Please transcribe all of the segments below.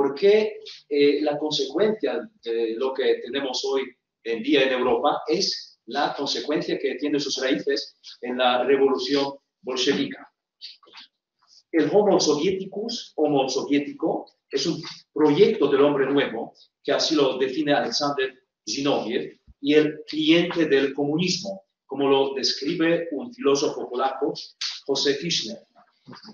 porque la consecuencia de lo que tenemos hoy en día en Europa es la consecuencia que tiene sus raíces en la revolución bolchevica. El Homo Sovieticus, Homo soviético, es un proyecto del hombre nuevo, que así lo define Alexander Zinoviev, y el cliente del comunismo, como lo describe un filósofo polaco, José Fischner.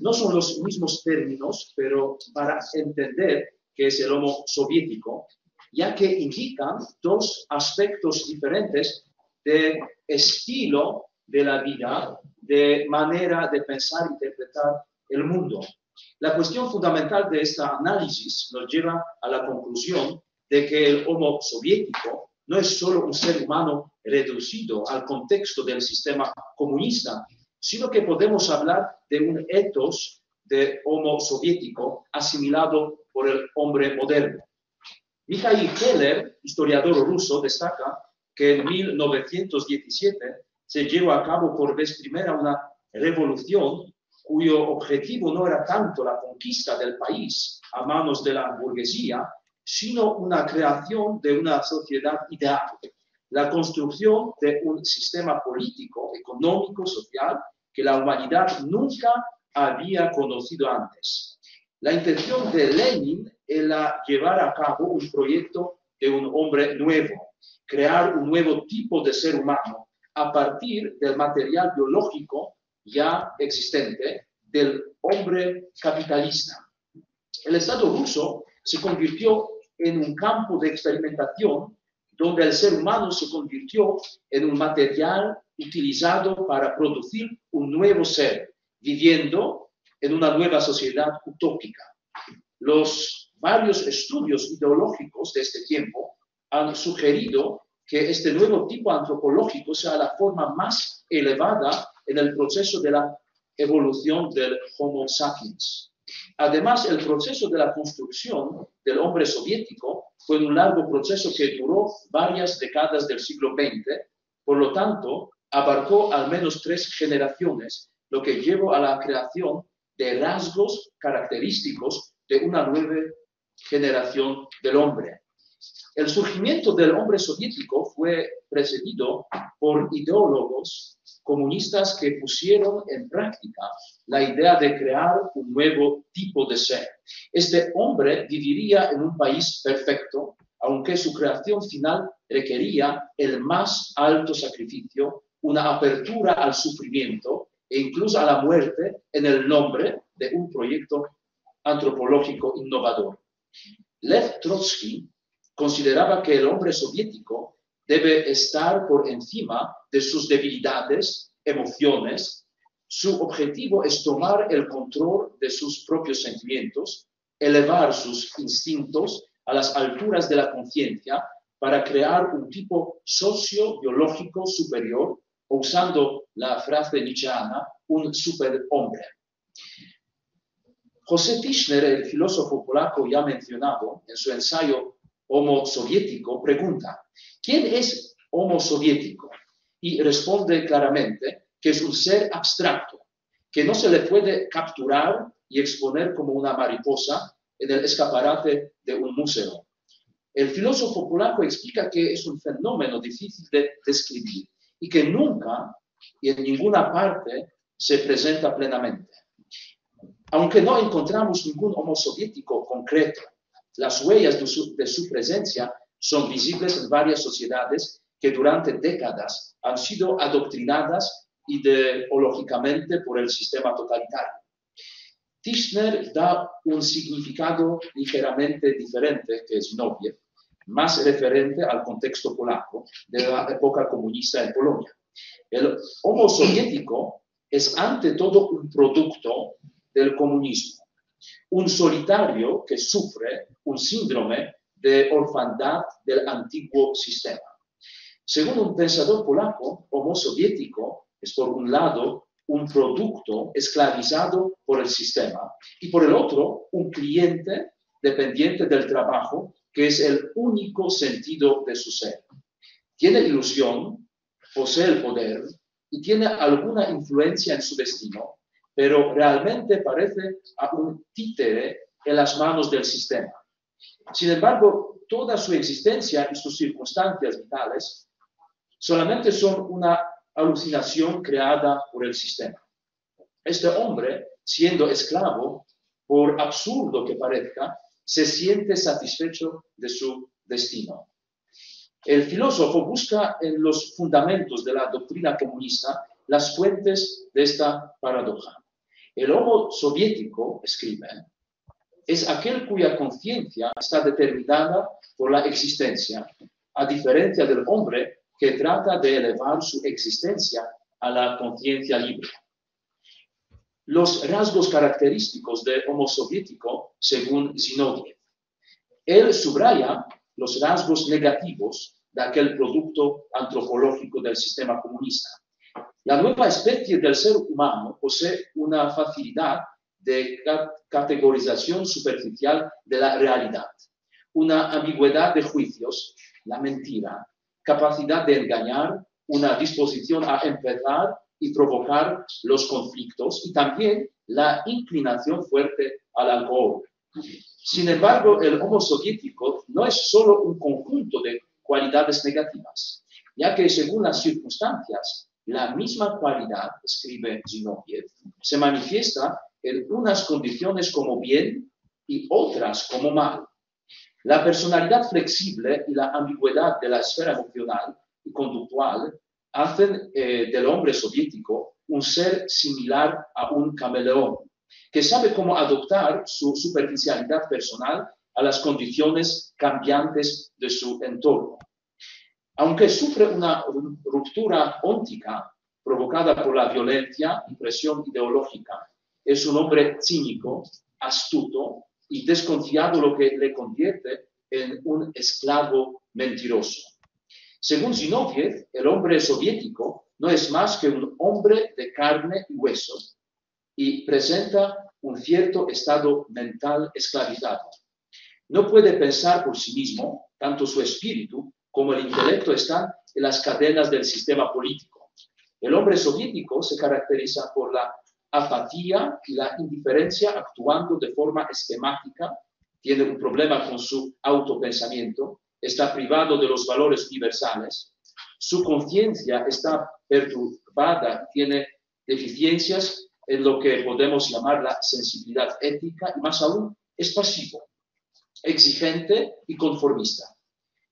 No son los mismos términos, pero para entender qué es el Homo soviético, ya que indican dos aspectos diferentes de estilo de la vida, de manera de pensar e interpretar el mundo. La cuestión fundamental de este análisis nos lleva a la conclusión de que el Homo soviético no es solo un ser humano reducido al contexto del sistema comunista, sino que podemos hablar de un ethos de Homo soviético asimilado por el hombre moderno. Mikhail Keller, historiador ruso, destaca que en 1917 se llevó a cabo por vez primera una revolución cuyo objetivo no era tanto la conquista del país a manos de la burguesía, sino una creación de una sociedad ideal, la construcción de un sistema político, económico, social, que la humanidad nunca había conocido antes. La intención de Lenin era llevar a cabo un proyecto de un hombre nuevo, crear un nuevo tipo de ser humano a partir del material biológico ya existente del hombre capitalista. El Estado ruso se convirtió en un campo de experimentación donde el ser humano se convirtió en un material utilizado para producir un nuevo ser, viviendo en una nueva sociedad utópica. Los varios estudios ideológicos de este tiempo han sugerido que este nuevo tipo antropológico sea la forma más elevada en el proceso de la evolución del Homo sapiens. Además, el proceso de la construcción del hombre soviético fue un largo proceso que duró varias décadas del siglo XX, por lo tanto, abarcó al menos 3 generaciones, lo que llevó a la creación de rasgos característicos de una nueva generación del hombre. El surgimiento del hombre soviético fue precedido por ideólogos comunistas que pusieron en práctica la idea de crear un nuevo tipo de ser. Este hombre viviría en un país perfecto, aunque su creación final requería el más alto sacrificio, una apertura al sufrimiento e incluso a la muerte en el nombre de un proyecto antropológico innovador. Lev Trotsky consideraba que el hombre soviético debe estar por encima de sus debilidades, emociones. Su objetivo es tomar el control de sus propios sentimientos, elevar sus instintos a las alturas de la conciencia para crear un tipo socio-biológico superior, o usando la frase nietzscheana, un superhombre. José Fischner, el filósofo polaco ya mencionado en su ensayo Homo soviético, pregunta: ¿quién es Homo soviético? Y responde claramente que es un ser abstracto, que no se le puede capturar y exponer como una mariposa en el escaparate de un museo. El filósofo polaco explica que es un fenómeno difícil de describir y que nunca y en ninguna parte se presenta plenamente. Aunque no encontramos ningún Homo soviético concreto, las huellas de su presencia son visibles en varias sociedades que durante décadas han sido adoctrinadas ideológicamente por el sistema totalitario. Tischner da un significado ligeramente diferente que Zinoviev, más referente al contexto polaco de la época comunista en Polonia. El Homo soviético es ante todo un producto del comunismo, un solitario que sufre un síndrome de orfandad del antiguo sistema. Según un pensador polaco, Homo soviético es por un lado un producto esclavizado por el sistema y por el otro un cliente dependiente del trabajo que es el único sentido de su ser. Tiene ilusión, posee el poder y tiene alguna influencia en su destino, pero realmente parece a un títere en las manos del sistema, Sin embargo, toda su existencia y sus circunstancias vitales solamente son una alucinación creada por el sistema. Este hombre, siendo esclavo, por absurdo que parezca, se siente satisfecho de su destino. El filósofo busca en los fundamentos de la doctrina comunista las fuentes de esta paradoja. El homo soviético, escribe, es aquel cuya conciencia está determinada por la existencia, a diferencia del hombre que trata de elevar su existencia a la conciencia libre. Los rasgos característicos del homo soviético, según Zinoviev. Él subraya los rasgos negativos de aquel producto antropológico del sistema comunista. La nueva especie del ser humano posee una facilidad de categorización superficial de la realidad, una ambigüedad de juicios, la mentira, capacidad de engañar, una disposición a empezar y provocar los conflictos y también la inclinación fuerte al alcohol. Sin embargo, el homo soviético no es solo un conjunto de cualidades negativas, ya que según las circunstancias, la misma cualidad, escribe Zinoviev, se manifiesta en unas condiciones como bien y otras como mal. La personalidad flexible y la ambigüedad de la esfera emocional y conductual hacen del hombre soviético un ser similar a un camaleón, que sabe cómo adoptar su superficialidad personal a las condiciones cambiantes de su entorno. Aunque sufre una ruptura óntica provocada por la violencia y presión ideológica, es un hombre cínico, astuto y desconfiado, lo que le convierte en un esclavo mentiroso. Según Zinoviev, el hombre soviético no es más que un hombre de carne y hueso y presenta un cierto estado mental esclavizado. No puede pensar por sí mismo, tanto su espíritu como el intelecto están en las cadenas del sistema político. El hombre soviético se caracteriza por la apatía y la indiferencia, actuando de forma esquemática, tiene un problema con su autopensamiento, está privado de los valores universales, su conciencia está perturbada, tiene deficiencias en lo que podemos llamar la sensibilidad ética y más aún es pasivo, exigente y conformista.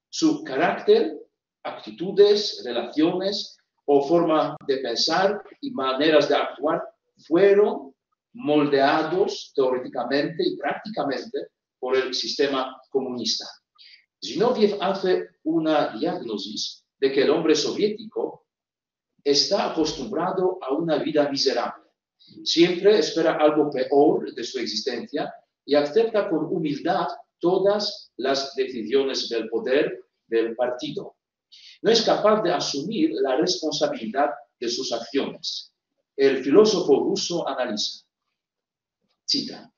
Su carácter, actitudes, relaciones o forma de pensar y maneras de actuar fueron moldeados teóricamente y prácticamente por el sistema comunista. Zinoviev hace una diagnosis de que el hombre soviético está acostumbrado a una vida miserable. Siempre espera algo peor de su existencia y acepta con humildad todas las decisiones del poder del partido. No es capaz de asumir la responsabilidad de sus acciones. El filósofo ruso analiza, cita,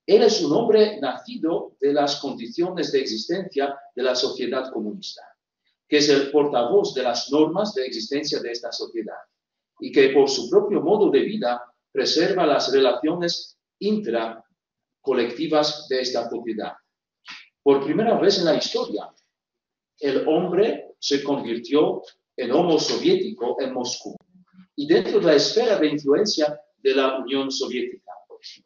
él es un hombre nacido de las condiciones de existencia de la sociedad comunista, que es el portavoz de las normas de existencia de esta sociedad y que por su propio modo de vida preserva las relaciones intracolectivas de esta sociedad. Por primera vez en la historia, el hombre se convirtió en homo soviético en Moscú y dentro de la esfera de influencia de la Unión Soviética.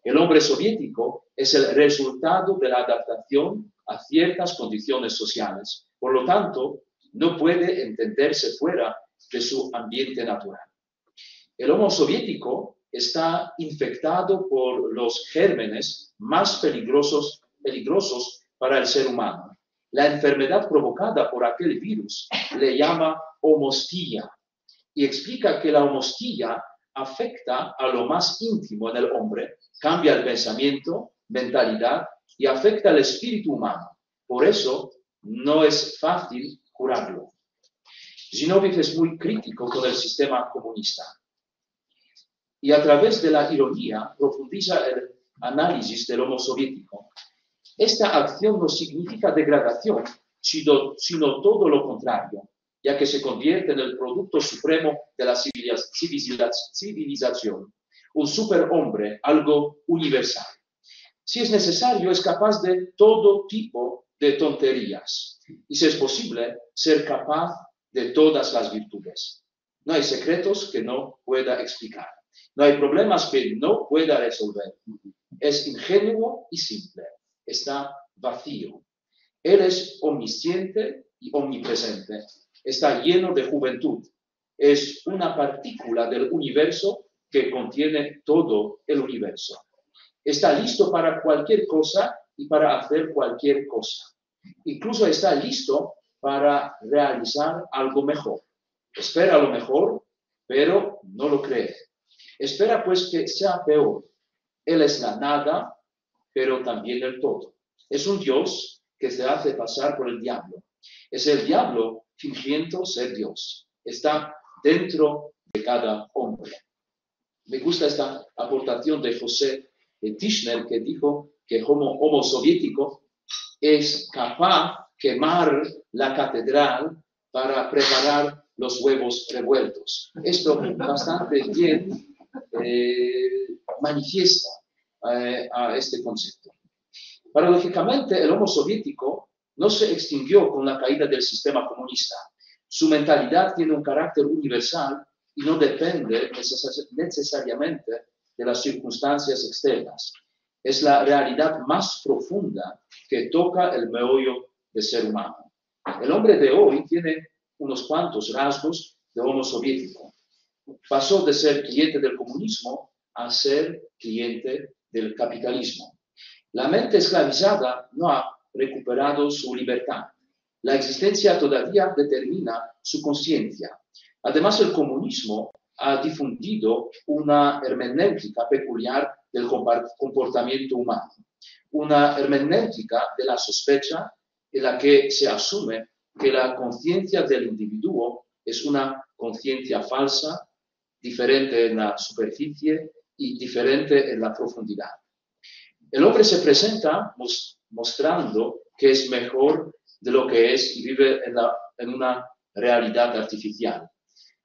El hombre soviético es el resultado de la adaptación a ciertas condiciones sociales. Por lo tanto, no puede entenderse fuera de su ambiente natural. El homo soviético está infectado por los gérmenes más peligrosos para el ser humano. La enfermedad provocada por aquel virus le llama homostilla y explica que la homostilla afecta a lo más íntimo en el hombre, cambia el pensamiento, mentalidad y afecta al espíritu humano. Por eso no es fácil curarlo. Zinoviev es muy crítico con el sistema comunista y a través de la ironía profundiza el análisis del homo soviético. Esta acción no significa degradación, sino todo lo contrario, ya que se convierte en el producto supremo de la civilización, un superhombre, algo universal. Si es necesario, es capaz de todo tipo de tonterías. Y si es posible, ser capaz de todas las virtudes. No hay secretos que no pueda explicar. No hay problemas que no pueda resolver. Es ingenuo y simple. Está vacío. Él es omnisciente y omnipresente. Está lleno de juventud. Es una partícula del universo que contiene todo el universo. Está listo para cualquier cosa y para hacer cualquier cosa. Incluso está listo para realizar algo mejor. Espera lo mejor, pero no lo cree. Espera pues que sea peor. Él es la nada, pero también el todo. Es un Dios que se hace pasar por el diablo. Es el diablo fingiendo ser Dios. Está dentro de cada hombre. Me gusta esta aportación de José Tischner, que dijo que Homo soviético es capaz de quemar la catedral para preparar los huevos revueltos. Esto bastante bien manifiesta a este concepto. Paradójicamente, el Homo soviético no se extinguió con la caída del sistema comunista. Su mentalidad tiene un carácter universal y no depende necesariamente de las circunstancias externas. Es la realidad más profunda que toca el meollo del ser humano. El hombre de hoy tiene unos cuantos rasgos de Homo soviético. Pasó de ser cliente del comunismo a ser cliente del capitalismo. La mente esclavizada no ha recuperado su libertad. La existencia todavía determina su conciencia. Además, el comunismo ha difundido una hermenéutica peculiar del comportamiento humano, una hermenéutica de la sospecha en la que se asume que la conciencia del individuo es una conciencia falsa, diferente en la superficie y diferente en la profundidad. El hombre se presenta mostrando que es mejor de lo que es y vive en una realidad artificial,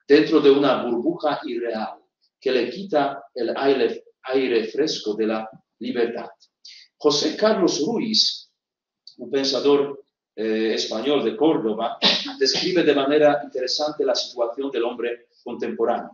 dentro de una burbuja irreal que le quita el aire fresco de la libertad. José Carlos Ruiz, un pensador español de Córdoba, describe de manera interesante la situación del hombre contemporáneo.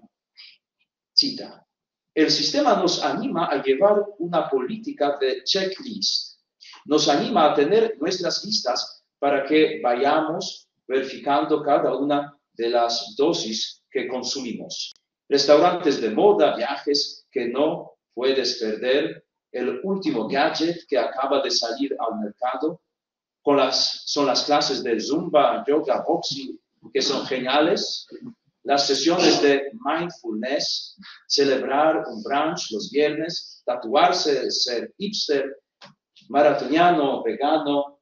Cita: el sistema nos anima a llevar una política de checklist. Nos anima a tener nuestras listas para que vayamos verificando cada una de las dosis que consumimos. Restaurantes de moda, viajes que no puedes perder, el último gadget que acaba de salir al mercado, son las clases de Zumba, yoga, boxing, que son geniales. Las sesiones de mindfulness, celebrar un brunch los viernes, tatuarse, ser hipster, maratoniano, vegano.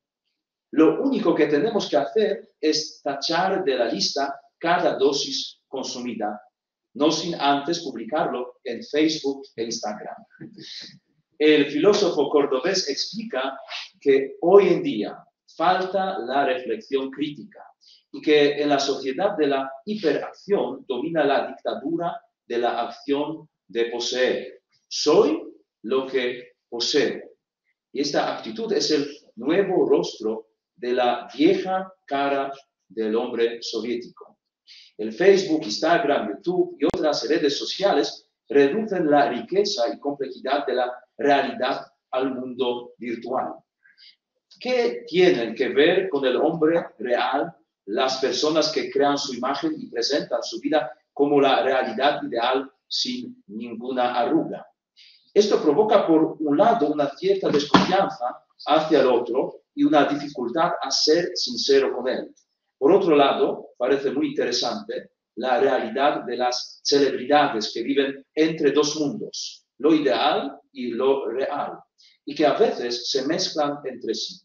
Lo único que tenemos que hacer es tachar de la lista cada dosis consumida, no sin antes publicarlo en Facebook e Instagram. El filósofo cordobés explica que hoy en día falta la reflexión crítica y que en la sociedad de la hiperacción domina la dictadura de la acción de poseer. Soy lo que poseo. Y esta actitud es el nuevo rostro de la vieja cara del hombre soviético. El Facebook, Instagram, YouTube y otras redes sociales reducen la riqueza y complejidad de la realidad al mundo virtual. ¿Qué tienen que ver con el hombre real las personas que crean su imagen y presentan su vida como la realidad ideal sin ninguna arruga? Esto provoca, por un lado, una cierta desconfianza hacia el otro y una dificultad a ser sincero con él. Por otro lado, parece muy interesante la realidad de las celebridades que viven entre dos mundos, lo ideal y lo real, y que a veces se mezclan entre sí.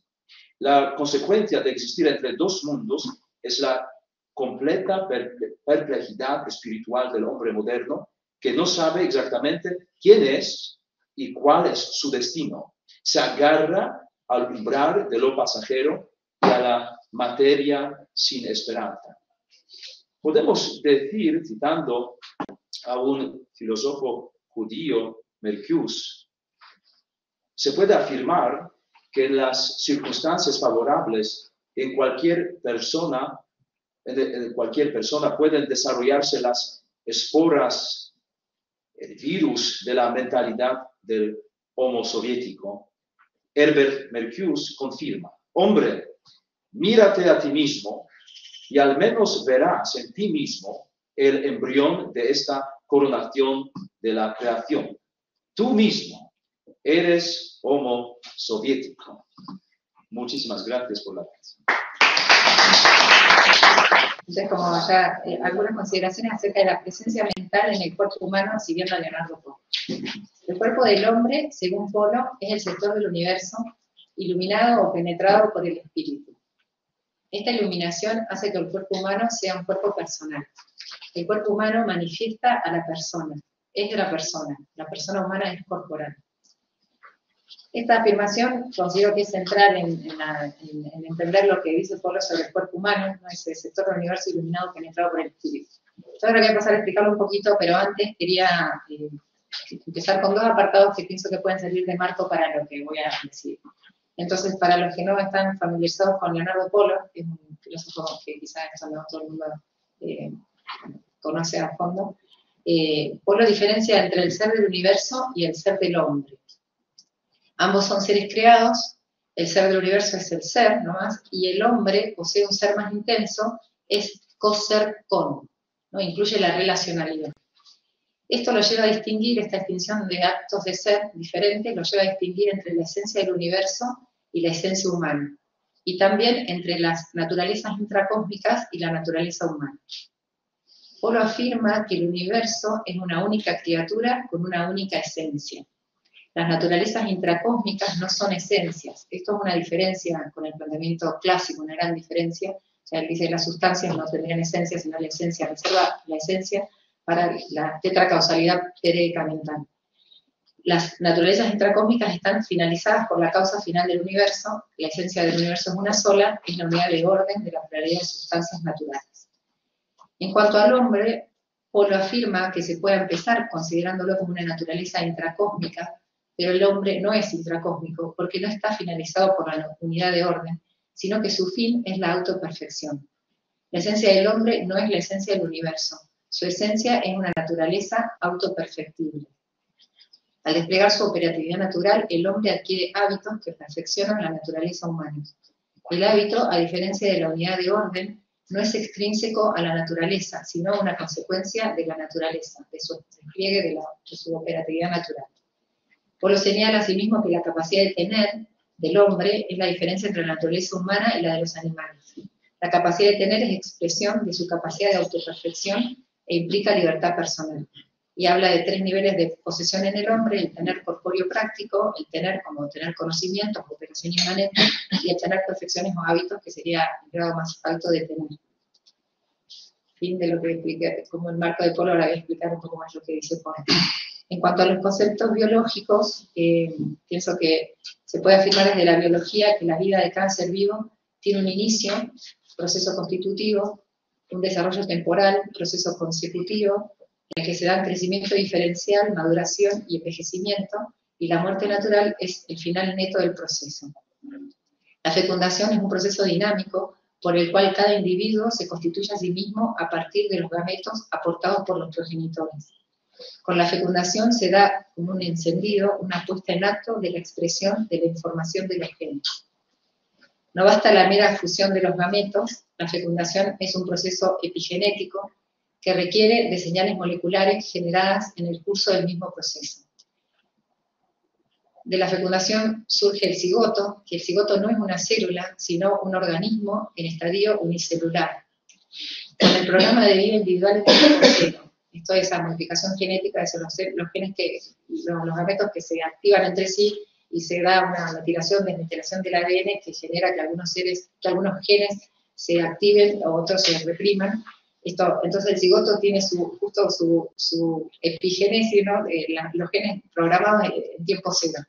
La consecuencia de existir entre dos mundos es la completa perplejidad espiritual del hombre moderno, que no sabe exactamente quién es y cuál es su destino. Se agarra al umbral de lo pasajero y a la materia sin esperanza. Podemos decir, citando a un filósofo judío, Merkius, se puede afirmar que las circunstancias favorables en cualquier persona pueden desarrollarse las esporas, el virus de la mentalidad del Homo soviético. Herbert Marcuse confirma: hombre, mírate a ti mismo y al menos verás en ti mismo el embrión de esta coronación de la creación. Tú mismo eres Homo soviético. Muchísimas gracias por la atención. Entonces, como ya algunas consideraciones acerca de la presencia mental en el cuerpo humano, siguiendo a Leonardo Polo. El cuerpo del hombre, según Polo, es el sector del universo iluminado o penetrado por el espíritu. Esta iluminación hace que el cuerpo humano sea un cuerpo personal. El cuerpo humano manifiesta a la persona, es de la persona humana es corporal. Esta afirmación considero que es central en entender lo que dice Polo sobre el cuerpo humano, ¿no? Ese sector del universo iluminado penetrado por el espíritu. Yo ahora voy a pasar a explicarlo un poquito, pero antes quería empezar con dos apartados que pienso que pueden servir de marco para lo que voy a decir. Entonces, para los que no están familiarizados con Leonardo Polo, que es un filósofo que quizás esto no todo el mundo conoce a fondo, Polo diferencia entre el ser del universo y el ser del hombre. Ambos son seres creados, el ser del universo es el ser, ¿no más? Y el hombre posee un ser más intenso, es coser con, ¿no? Incluye la relacionalidad. Esto lo lleva a distinguir, esta distinción de actos de ser diferentes, lo lleva a distinguir entre la esencia del universo y la esencia humana, y también entre las naturalezas intracósmicas y la naturaleza humana. Polo afirma que el universo es una única criatura con una única esencia. Las naturalezas intracósmicas no son esencias. Esto es una diferencia con el planteamiento clásico, una gran diferencia. O sea, él dice que las sustancias no tendrían esencia, sino la esencia reserva la esencia para la tetracausalidad periódica mental. Las naturalezas intracósmicas están finalizadas por la causa final del universo. La esencia del universo es una sola, es la unidad de orden de la pluralidad de sustancias naturales. En cuanto al hombre, Polo afirma que se puede empezar considerándolo como una naturaleza intracósmica, pero el hombre no es intracósmico porque no está finalizado por la unidad de orden, sino que su fin es la autoperfección. La esencia del hombre no es la esencia del universo, su esencia es una naturaleza autoperfectible. Al desplegar su operatividad natural, el hombre adquiere hábitos que perfeccionan la naturaleza humana. El hábito, a diferencia de la unidad de orden, no es extrínseco a la naturaleza, sino una consecuencia de la naturaleza, de su despliegue de su operatividad natural. Polo señala asimismo que la capacidad de tener del hombre es la diferencia entre la naturaleza humana y la de los animales. La capacidad de tener es expresión de su capacidad de autoperfección e implica libertad personal. Y habla de 3 niveles de posesión en el hombre: el tener corpóreo práctico, el tener como tener conocimientos, operación inmanente, y el tener perfecciones o hábitos, que sería el grado más alto de tener. Fin de lo que expliqué, como el marco de Polo, ahora voy a explicar un poco más lo que dice Polo. En cuanto a los conceptos biológicos, pienso que se puede afirmar desde la biología que la vida de cada ser vivo tiene un inicio, proceso constitutivo, un desarrollo temporal, proceso consecutivo, en el que se dan crecimiento diferencial, maduración y envejecimiento, y la muerte natural es el final neto del proceso. La fecundación es un proceso dinámico por el cual cada individuo se constituye a sí mismo a partir de los gametos aportados por los progenitores. Con la fecundación se da como un encendido, una puesta en acto de la expresión de la información de los genes. No basta la mera fusión de los gametos, la fecundación es un proceso epigenético que requiere de señales moleculares generadas en el curso del mismo proceso. De la fecundación surge el cigoto, que el cigoto no es una célula, sino un organismo en estadio unicelular, con el programa de vida individual completo. Esto es la modificación genética, de los genes los gametos que se activan entre sí y se da una metilación, desmetilación del ADN que genera que algunos genes se activen o otros se repriman. Entonces el cigoto tiene su epigénesis, ¿no? Los genes programados en tiempo cero.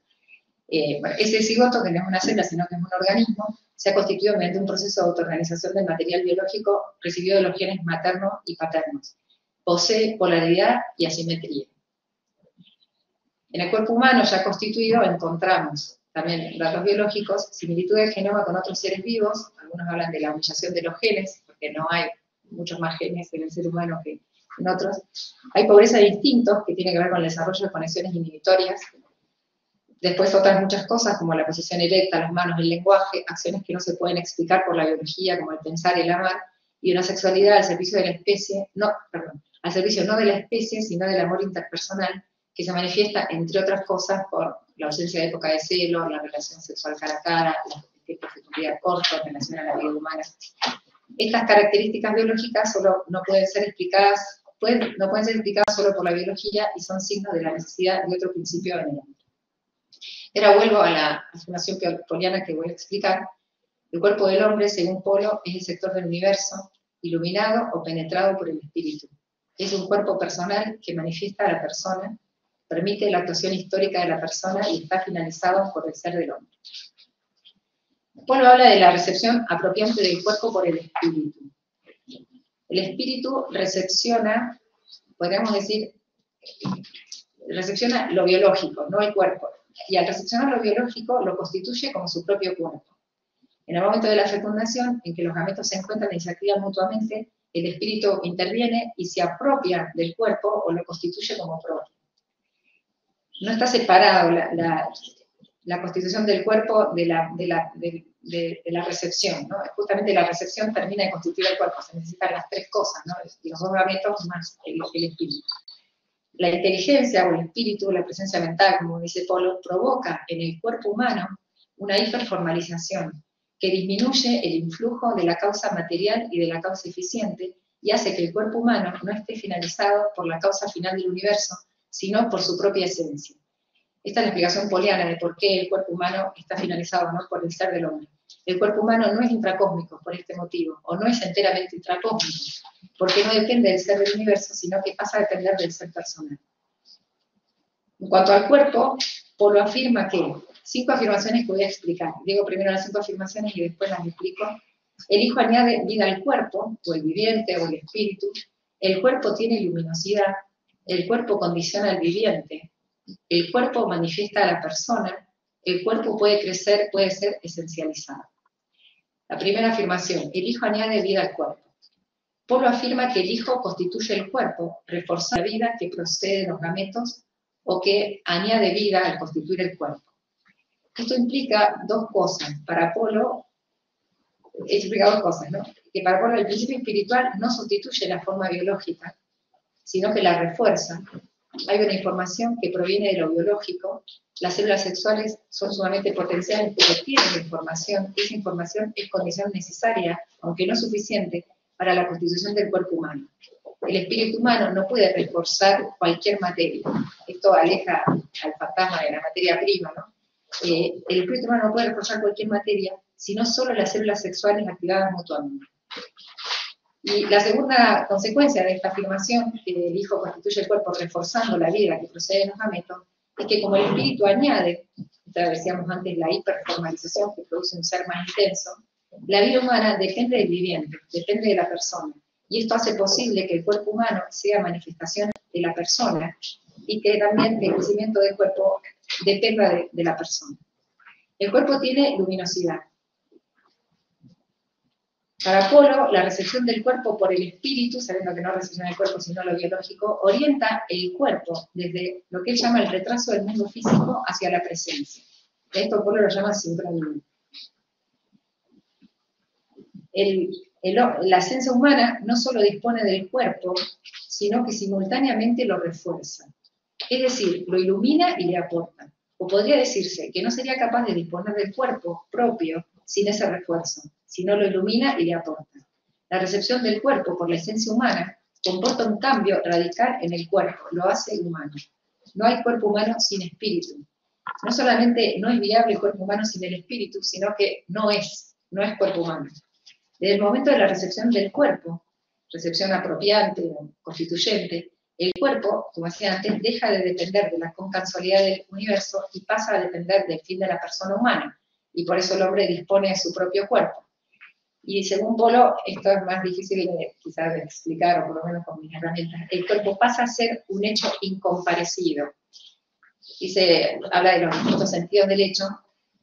Ese cigoto, que no es una célula, sino que es un organismo, se ha constituido mediante un proceso de autoorganización del material biológico recibido de los genes maternos y paternos. Posee polaridad y asimetría. En el cuerpo humano ya constituido encontramos también datos biológicos, similitud del genoma con otros seres vivos, algunos hablan de la humillación de los genes, porque no hay muchos más genes en el ser humano que en otros. Hay pobreza de instintos, que tiene que ver con el desarrollo de conexiones inhibitorias. Después otras muchas cosas, como la posición erecta, las manos, el lenguaje, acciones que no se pueden explicar por la biología, como el pensar y el amar, y una sexualidad al servicio de la especie, al servicio no de la especie, sino del amor interpersonal, que se manifiesta, entre otras cosas, por la ausencia de época de celo, la relación sexual cara a cara, la fecundidad corta en relación a la vida humana. Estas características biológicas no pueden ser explicadas solo por la biología y son signos de la necesidad de otro principio en el hombre. Ahora vuelvo a la afirmación poliana que voy a explicar. El cuerpo del hombre, según Polo, es el sector del universo, iluminado o penetrado por el espíritu. Es un cuerpo personal que manifiesta a la persona, permite la actuación histórica de la persona y está finalizado por el ser del hombre. Polo habla de la recepción apropiante del cuerpo por el espíritu. El espíritu recepciona, podríamos decir, recepciona lo biológico, no el cuerpo. Y al recepcionar lo biológico, lo constituye como su propio cuerpo. En el momento de la fecundación, en que los gametos se encuentran y se activan mutuamente, el espíritu interviene y se apropia del cuerpo o lo constituye como propio. No está separado la constitución del cuerpo de la recepción, ¿no? Justamente la recepción termina de constituir el cuerpo, se necesitan las tres cosas, ¿no? Los dos gametos más el espíritu. La inteligencia o el espíritu, la presencia mental, como dice Polo, provoca en el cuerpo humano una hiperformalización que disminuye el influjo de la causa material y de la causa eficiente y hace que el cuerpo humano no esté finalizado por la causa final del universo, sino por su propia esencia. Esta es la explicación poliana de por qué el cuerpo humano está finalizado, ¿no?, por el ser del hombre. El cuerpo humano no es intracósmico por este motivo, o no es enteramente intracósmico, porque no depende del ser del universo, sino que pasa a depender del ser personal. En cuanto al cuerpo, Polo afirma que, 5 afirmaciones que voy a explicar, digo primero las 5 afirmaciones y después las explico. El Hijo añade vida al cuerpo, o el viviente, o el espíritu. El cuerpo tiene luminosidad, el cuerpo condiciona al viviente, el cuerpo manifiesta a la persona, el cuerpo puede crecer, puede ser esencializado. La primera afirmación, el Hijo añade vida al cuerpo. Polo afirma que el Hijo constituye el cuerpo, reforzando la vida que procede de los gametos o que añade vida al constituir el cuerpo. Esto implica dos cosas. Para Polo, ¿no? Que para Polo el principio espiritual no sustituye la forma biológica, sino que la refuerza. Hay una información que proviene de lo biológico. Las células sexuales son sumamente potenciales porque tienen la información, y esa información es condición necesaria, aunque no suficiente, para la constitución del cuerpo humano. El espíritu humano no puede reforzar cualquier materia. Esto aleja al fantasma de la materia prima, ¿no? El espíritu humano no puede reforzar cualquier materia, sino solo las células sexuales activadas mutuamente. Y la segunda consecuencia de esta afirmación, que el Hijo constituye el cuerpo reforzando la vida que procede de los gametos, es que como el espíritu añade, decíamos antes, la hiperformalización que produce un ser más intenso, la vida humana depende del viviente, depende de la persona. Y esto hace posible que el cuerpo humano sea manifestación de la persona y que también el crecimiento del cuerpo dependa de la persona. El cuerpo tiene luminosidad. Para Polo, la recepción del cuerpo por el espíritu, sabiendo que no recepciona el cuerpo sino lo biológico, orienta el cuerpo desde lo que él llama el retraso del mundo físico hacia la presencia. Esto Polo lo llama sincronía. La esencia humana no solo dispone del cuerpo, sino que simultáneamente lo refuerza. Es decir, lo ilumina y le aporta. O podría decirse que no sería capaz de disponer del cuerpo propio sin ese refuerzo, sino lo ilumina y le aporta. La recepción del cuerpo por la esencia humana comporta un cambio radical en el cuerpo, lo hace humano. No hay cuerpo humano sin espíritu. No solamente no es viable el cuerpo humano sin el espíritu, sino que no es cuerpo humano. Desde el momento de la recepción del cuerpo, recepción apropiante o constituyente, el cuerpo, como decía antes, deja de depender de la concausalidad del universo y pasa a depender del fin de la persona humana. Y por eso el hombre dispone de su propio cuerpo. Y según Polo, esto es más difícil quizás de explicar, o por lo menos con mis herramientas, el cuerpo pasa a ser un hecho incomparecido. habla de los distintos sentidos del hecho.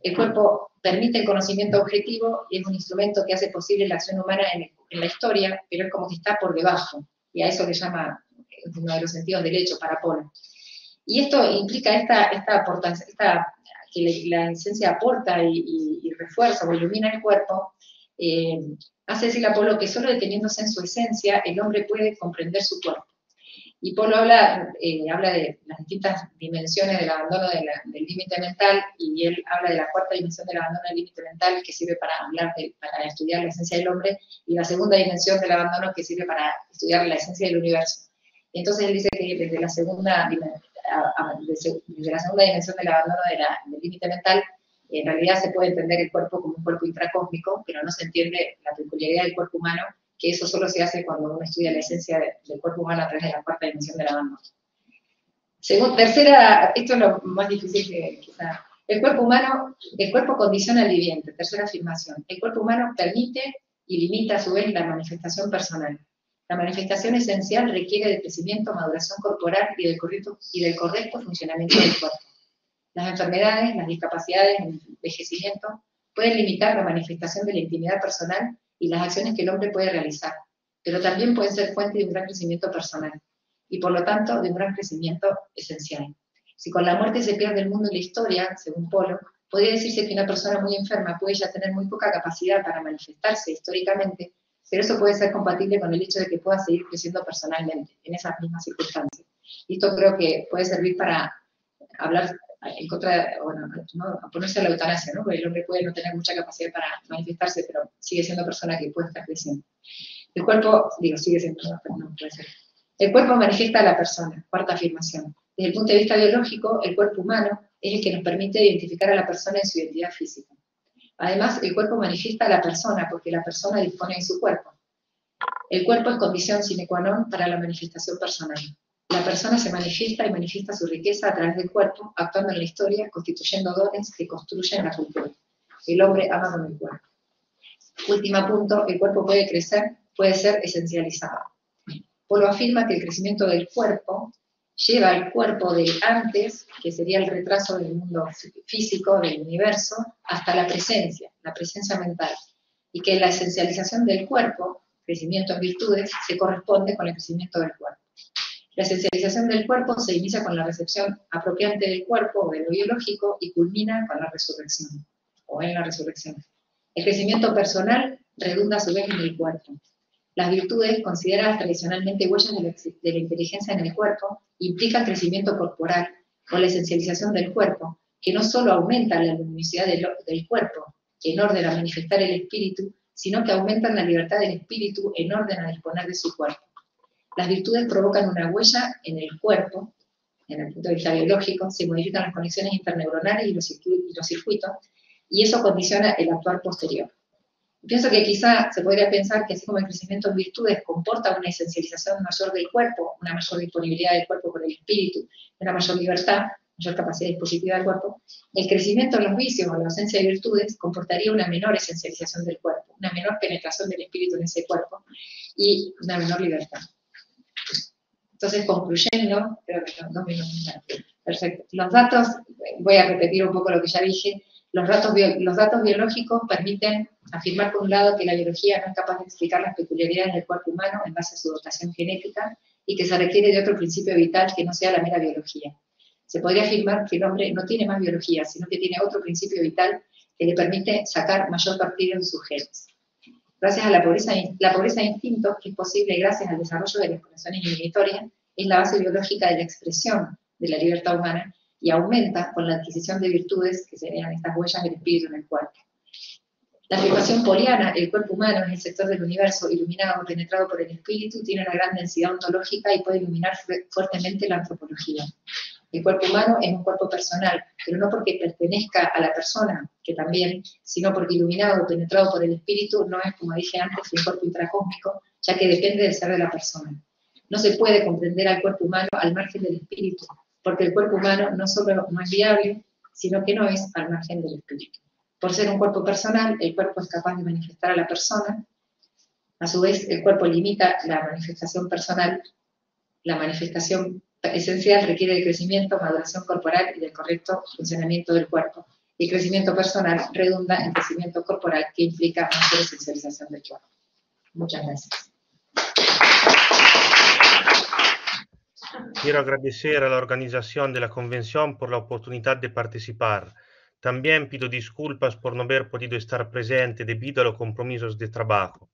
El cuerpo permite el conocimiento objetivo y es un instrumento que hace posible la acción humana en la historia, pero es como que está por debajo, y a eso le llama uno de los sentidos del hecho para Polo. Y esto implica que la esencia aporta y refuerza o ilumina el cuerpo, hace decir a Polo que solo deteniéndose en su esencia el hombre puede comprender su cuerpo. Y Polo habla de las distintas dimensiones del abandono del límite mental, y él habla de la cuarta dimensión del abandono del límite mental, que sirve para estudiar la esencia del hombre, y la segunda dimensión del abandono, que sirve para estudiar la esencia del universo. Entonces él dice que desde la segunda dimensión del abandono del límite mental, en realidad se puede entender el cuerpo como un cuerpo intracósmico, pero no se entiende la peculiaridad del cuerpo humano, que eso solo se hace cuando uno estudia la esencia del cuerpo humano a través de la cuarta dimensión del abandono. Tercera, esto es lo más difícil que quizá. El cuerpo condiciona al viviente. Tercera afirmación. El cuerpo humano permite y limita a su vez la manifestación personal. La manifestación esencial requiere de crecimiento, maduración corporal y del correcto funcionamiento del cuerpo. Las enfermedades, las discapacidades, el envejecimiento pueden limitar la manifestación de la intimidad personal y las acciones que el hombre puede realizar, pero también pueden ser fuente de un gran crecimiento personal y por lo tanto de un gran crecimiento esencial. Si con la muerte se pierde el mundo y la historia, según Polo, podría decirse que una persona muy enferma puede ya tener muy poca capacidad para manifestarse históricamente, pero eso puede ser compatible con el hecho de que pueda seguir creciendo personalmente en esas mismas circunstancias. Y esto creo que puede servir para hablar en contra, ¿no? Oponerse a la eutanasia, ¿no? Porque el hombre puede no tener mucha capacidad para manifestarse, pero sigue siendo persona que puede estar creciendo. El cuerpo, sigue siendo, no puede ser. El cuerpo manifiesta a la persona, cuarta afirmación. Desde el punto de vista biológico, el cuerpo humano es el que nos permite identificar a la persona en su identidad física. Además, el cuerpo manifiesta a la persona porque la persona dispone de su cuerpo. El cuerpo es condición sine qua non para la manifestación personal. La persona se manifiesta y manifiesta su riqueza a través del cuerpo, actuando en la historia, constituyendo dones que construyen la cultura. El hombre ama con el cuerpo. Último punto, el cuerpo puede crecer, puede ser esencializado. Polo afirma que el crecimiento del cuerpo lleva al cuerpo del antes, que sería el retraso del mundo físico, del universo, hasta la presencia mental, y que la esencialización del cuerpo, crecimiento en virtudes, se corresponde con el crecimiento del cuerpo. La esencialización del cuerpo se inicia con la recepción apropiante del cuerpo o de lo biológico y culmina con la resurrección, o en la resurrección. El crecimiento personal redunda a su vez en el cuerpo. Las virtudes, consideradas tradicionalmente huellas de la inteligencia en el cuerpo, implican crecimiento corporal o la esencialización del cuerpo, que no solo aumenta la luminosidad del cuerpo en orden a manifestar el espíritu, sino que aumentan la libertad del espíritu en orden a disponer de su cuerpo. Las virtudes provocan una huella en el cuerpo, en el punto de vista biológico, se modifican las conexiones interneuronales y los circuitos, y eso condiciona el actuar posterior. Pienso que quizá se podría pensar que así como el crecimiento en virtudes comporta una esencialización mayor del cuerpo, una mayor disponibilidad del cuerpo por el espíritu, una mayor libertad, mayor capacidad dispositiva del cuerpo, el crecimiento en los vicios o la ausencia de virtudes comportaría una menor esencialización del cuerpo, una menor penetración del espíritu en ese cuerpo y una menor libertad. Entonces, concluyendo, creo que son 2 minutos. Perfecto. Los datos, voy a repetir un poco lo que ya dije, los datos biológicos permiten afirmar por un lado que la biología no es capaz de explicar las peculiaridades del cuerpo humano en base a su dotación genética y que se requiere de otro principio vital que no sea la mera biología. Se podría afirmar que el hombre no tiene más biología, sino que tiene otro principio vital que le permite sacar mayor partido de sus genes. Gracias a la pobreza de instintos, que es posible gracias al desarrollo de las conexiones inhibitorias, es la base biológica de la expresión de la libertad humana y aumenta con la adquisición de virtudes que serían estas huellas del espíritu en el cuerpo. La afirmación poliana, el cuerpo humano es el sector del universo iluminado, penetrado por el espíritu, tiene una gran densidad ontológica y puede iluminar fuertemente la antropología. El cuerpo humano es un cuerpo personal, pero no porque pertenezca a la persona, que también, sino porque iluminado, penetrado por el espíritu, no es, como dije antes, un cuerpo intracósmico, ya que depende del ser de la persona. No se puede comprender al cuerpo humano al margen del espíritu, porque el cuerpo humano no solo no es viable, sino que no es al margen del espíritu. Por ser un cuerpo personal, el cuerpo es capaz de manifestar a la persona, a su vez el cuerpo limita la manifestación personal, la manifestación esencial requiere del crecimiento, maduración corporal y del correcto funcionamiento del cuerpo. Y el crecimiento personal redunda en crecimiento corporal que implica mayor esencialización del cuerpo. Muchas gracias. Quiero agradecer a la organización de la convención por la oportunidad de participar. También pido disculpas por no haber podido estar presente debido a los compromisos de trabajo.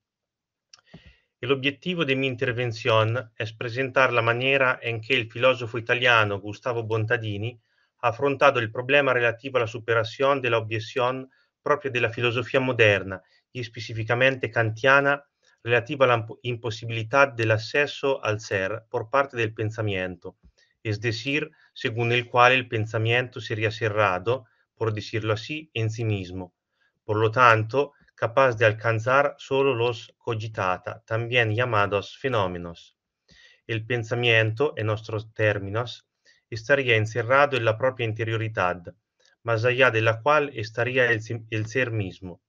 El objetivo de mi intervención es presentar la manera en que el filósofo italiano Gustavo Bontadini ha afrontado el problema relativo a la superación de la objeción propia de la filosofía moderna y específicamente kantiana relativa a la imposibilidad del acceso al ser por parte del pensamiento, es decir, según el cual el pensamiento sería cerrado, por decirlo así, en sí mismo. Por lo tanto, capaz de alcanzar solo los cogitata, también llamados fenómenos. El pensamiento, en nuestros términos, estaría encerrado en la propia interioridad, más allá de la cual estaría el ser mismo.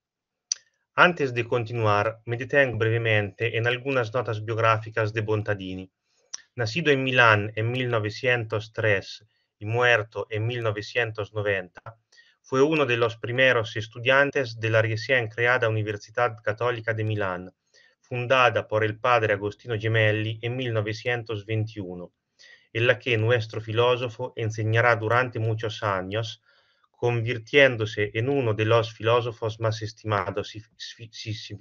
Antes de continuar, me detengo brevemente en algunas notas biográficas de Bontadini. Nacido en Milán en 1903 y muerto en 1990, fue uno de los primeros estudiantes de la recién creada Universidad Católica de Milán, fundada por el padre Agostino Gemelli en 1921, en la que nuestro filósofo enseñará durante muchos años, convirtiéndose en uno de los filósofos más estimados y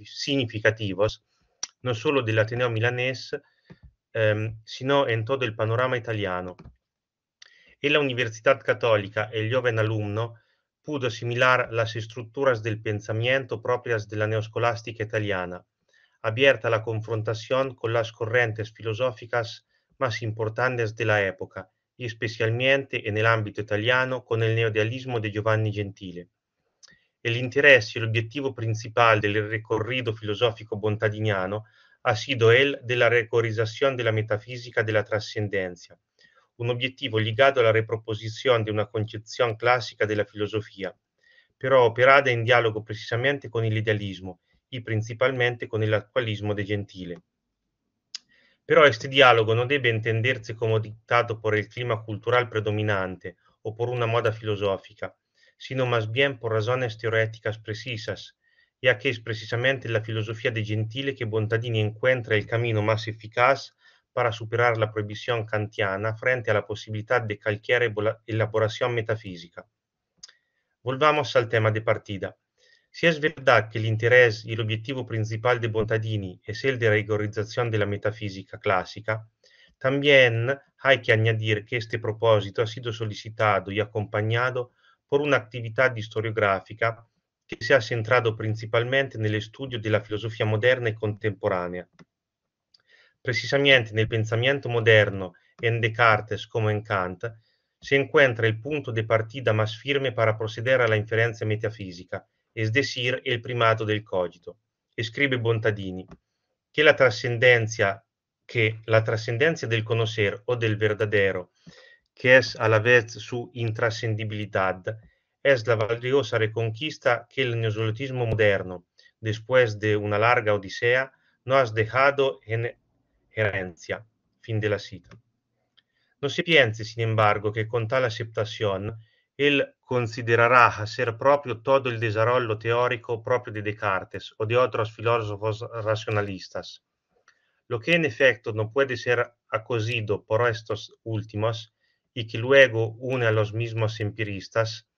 significativos, no solo del Ateneo milanés, sino en todo el panorama italiano. En la Universidad Católica, el joven alumno pudo asimilar las estructuras del pensamiento propias de la neoscolástica italiana, abierta a la confrontación con las corrientes filosóficas más importantes de la época, y especialmente en el ámbito italiano con el neoidealismo de Giovanni Gentile. El interés y el objetivo principal del recorrido filosófico bontadiniano ha sido el de la rigorización de la metafísica de la trascendencia, un objetivo ligado a la reproposición de una concepción clásica de la filosofía, pero operada en diálogo precisamente con el idealismo y principalmente con el actualismo de Gentile. Pero este diálogo no debe entenderse como dictado por el clima cultural predominante o por una moda filosófica, sino más bien por razones teoréticas precisas, ya que es precisamente en la filosofía de Gentile que Bontadini encuentra el camino más eficaz para superar la prohibición kantiana frente a la posibilidad de cualquier elaboración metafísica. Volvamos al tema de partida. Si es verdad que el interés y el objetivo principal de Bontadini es el de rigorización de la metafísica clásica, también hay que añadir que este propósito ha sido solicitado y acompañado por una actividad historiográfica que se ha centrado principalmente en el estudio de la filosofía moderna y contemporánea. Precisamente en el pensamiento moderno, en Descartes como en Kant, se encuentra el punto de partida más firme para proceder a la inferencia metafísica, es decir, el primado del cogito. Escribe Bontadini que la trascendencia del conocer o del verdadero, que es a la vez su intrascendibilidad, es la valiosa reconquista que el neozoolotismo moderno, después de una larga odisea, no has dejado en herencia. Fin de la cita. No se piense, sin embargo, que con tal aceptación él considerará a ser propio todo el desarrollo teórico propio de Descartes o de otros filósofos racionalistas. Lo que en efecto no puede ser acogido por estos últimos y que luego une a los mismos empiristas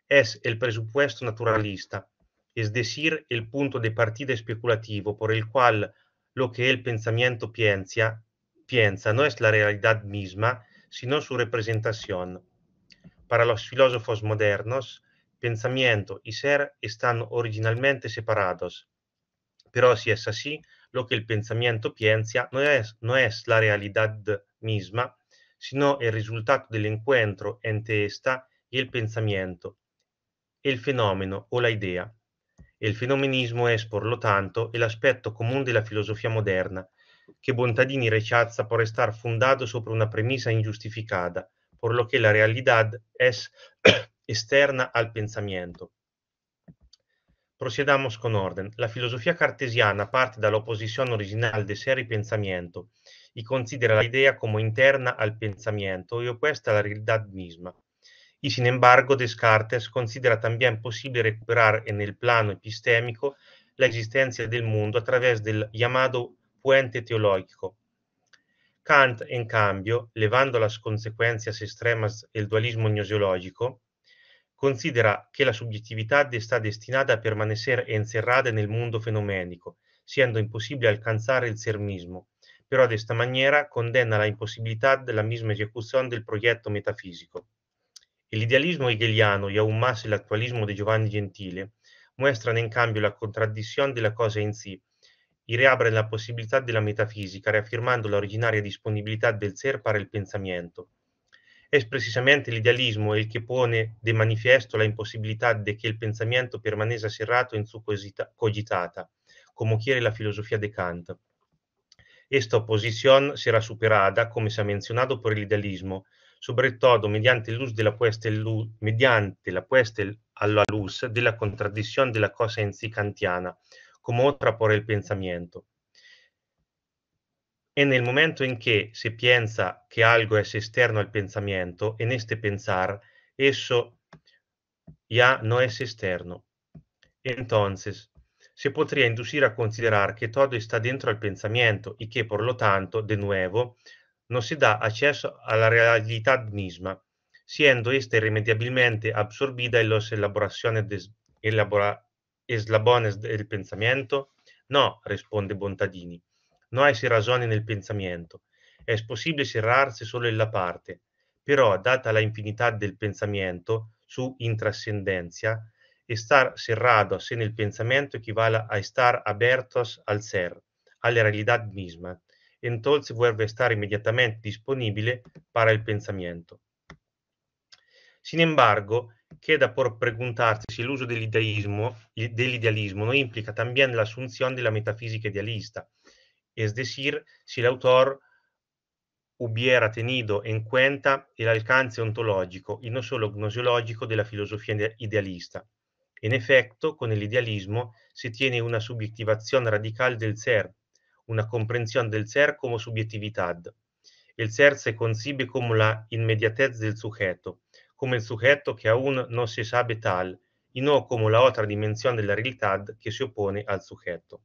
es el presupuesto naturalista, es decir, el punto de partida especulativo por el cual lo que el pensamiento piensa no es la realidad misma, sino su representación. Para los filósofos modernos, pensamiento y ser están originalmente separados. Pero si es así, lo que el pensamiento piensa no es la realidad misma, sino el resultado del encuentro entre esta y el pensamiento, el fenómeno o la idea. El fenomenismo es, por lo tanto, el aspecto común de la filosofía moderna, que Bontadini rechaza por estar fundado sobre una premisa injustificada, por lo que la realidad es externa al pensamiento. Procedamos con orden. La filosofía cartesiana parte dalla oposición original de ser y pensamiento, y considera la idea como interna al pensamiento y opuesta a la realidad misma. Y sin embargo, Descartes considera también posible recuperar en el plano epistémico la existencia del mundo a través del llamado puente teológico. Kant, en cambio, levando las consecuencias extremas del dualismo gnoseológico, considera que la subjetividad está destinada a permanecer encerrada en el mundo fenoménico, siendo imposible alcanzar el ser mismo, pero de esta manera condena la imposibilidad de la misma ejecución del proyecto metafísico. El idealismo hegeliano y aún más el actualismo de Giovanni Gentile muestran en cambio la contradicción de la cosa en sí y reabren la posibilidad de la metafísica, reafirmando la originaria disponibilidad del ser para el pensamiento. Es precisamente el idealismo el que pone de manifiesto la imposibilidad de que el pensamiento permanezca cerrado en su cogitata, como quiere la filosofía de Kant. Esta oposición será superada, como se ha mencionado, por el idealismo, sobre todo mediante la puesta a la luz de la contradicción de la cosa en sí kantiana, como otra por el pensamiento. En el momento en que se piensa que algo es externo al pensamiento, en este pensar, eso ya no es externo. Entonces, se podría inducir a considerar que todo está dentro del pensamiento y que, por lo tanto, de nuevo, no se da acceso a la realidad misma, siendo ésta irremediablemente absorbida en los eslabones del pensamiento. No, responde Bontadini, no hay razón en el pensamiento. Es posible cerrarse solo en la parte, pero, data la infinidad del pensamiento, su intrascendencia, estar cerrados en el pensamiento equivale a estar abiertos al ser, a la realidad misma. Entonces vuelve a estar inmediatamente disponible para el pensamiento. Sin embargo, queda por preguntarse si el uso del idealismo no implica también la asunción de la metafísica idealista, es decir, si el autor hubiera tenido en cuenta el alcance ontológico y no solo gnoseológico de la filosofía idealista. En efecto, con el idealismo se tiene una subjetivación radical del ser, una comprensión del ser como subjetividad. El ser se concibe como la inmediatez del sujeto, como el sujeto que aún no se sabe tal, y no como la otra dimensión de la realidad que se opone al sujeto.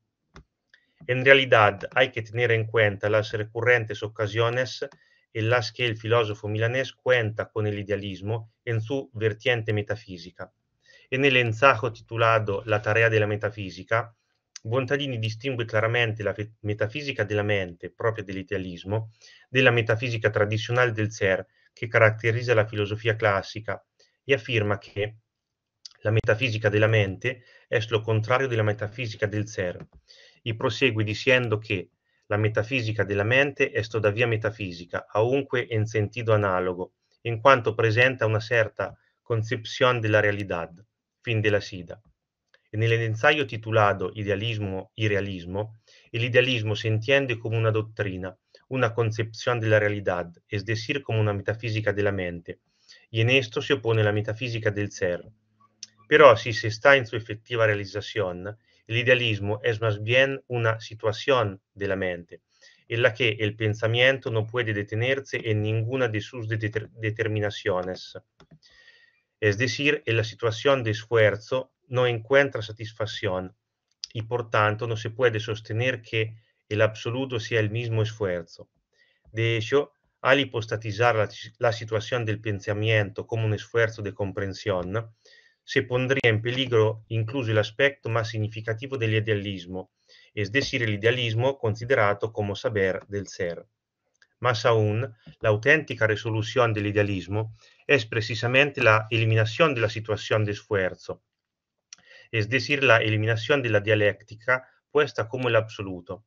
En realidad, hay que tener en cuenta las recurrentes ocasiones en las que el filósofo milanés cuenta con el idealismo en su vertiente metafísica. En el ensayo titulado La tarea de la metafísica, Bontadini distingue claramente la metafísica de la mente, propia del idealismo, de la metafísica tradicional del ser, que caracteriza la filosofía clásica, y afirma que la metafísica de la mente es lo contrario de la metafísica del ser, y prosegue diciendo que la metafísica de la mente es todavía metafísica, aunque en sentido análogo, en cuanto presenta una cierta concepción de la realidad. Fin de la cita. En el ensayo titulado Idealismo y Realismo, el idealismo se entiende como una doctrina, una concepción de la realidad, es decir, como una metafísica de la mente, y en esto se opone la metafísica del ser. Pero si se está en su efectiva realización, el idealismo es más bien una situación de la mente, en la que el pensamiento no puede detenerse en ninguna de sus determinaciones. Es decir, en la situación de esfuerzo no encuentra satisfacción y por tanto no se puede sostener que el absoluto sea el mismo esfuerzo. De hecho, al hipostatizar la situación del pensamiento como un esfuerzo de comprensión, se pondría en peligro incluso el aspecto más significativo del idealismo, es decir, el idealismo considerado como saber del ser. Más aún, la auténtica resolución del idealismo es precisamente la eliminación de la situación de esfuerzo, es decir, la eliminación de la dialéctica puesta como el absoluto.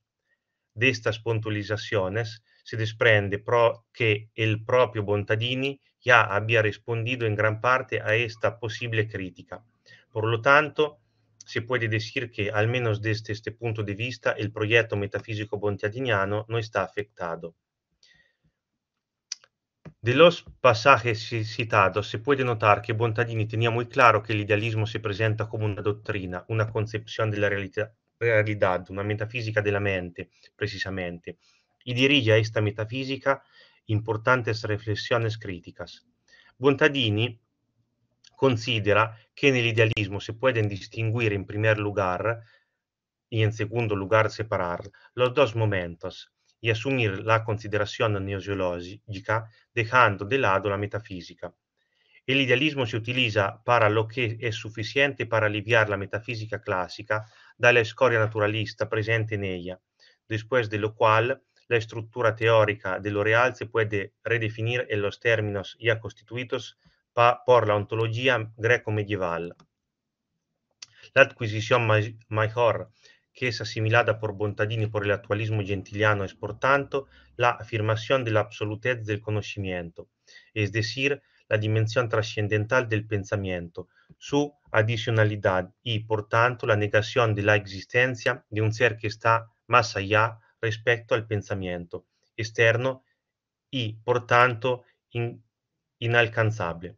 De estas puntualizaciones se desprende que el propio Bontadini ya había respondido en gran parte a esta posible crítica. Por lo tanto, se puede decir que, al menos desde este punto de vista, el proyecto metafísico bontadiniano no está afectado. De los pasajes citados se puede notar que Bontadini tenía muy claro que el idealismo se presenta como una doctrina, una concepción de la realidad, una metafísica de la mente, precisamente, y dirige a esta metafísica importantes reflexiones críticas. Bontadini considera que en el idealismo se pueden distinguir en primer lugar y en segundo lugar separar los dos momentos y asumir la consideración gnoseológica dejando de lado la metafísica. El idealismo se utiliza para lo que es suficiente para aliviar la metafísica clásica de la escoria naturalista presente en ella, después de lo cual la estructura teórica de lo real se puede redefinir en los términos ya constituidos por la ontología greco-medieval. La adquisición mejor que es asimilada por Bontadini por el actualismo gentiliano es, por tanto, la afirmación de la absolutez del conocimiento, es decir, la dimensión trascendental del pensamiento, su adicionalidad y, por tanto, la negación de la existencia de un ser que está más allá respecto al pensamiento, externo y, por tanto, inalcanzable.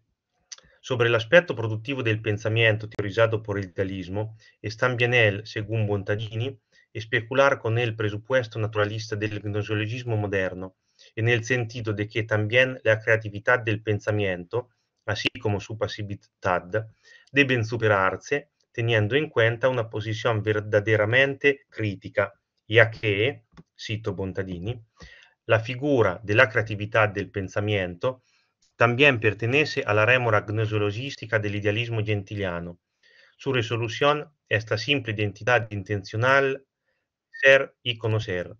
Sobre el aspecto productivo del pensamiento teorizado por el idealismo, es también él, según Bontadini, especular con el presupuesto naturalista del gnoseologismo moderno, en el sentido de que también la creatividad del pensamiento, así como su pasividad, deben superarse teniendo en cuenta una posición verdaderamente crítica, ya que, cito Bontadini, la figura de la creatividad del pensamiento también pertenece a la rémora gnoseologística del idealismo gentiliano. Su resolución es la simple identidad intencional ser y conocer.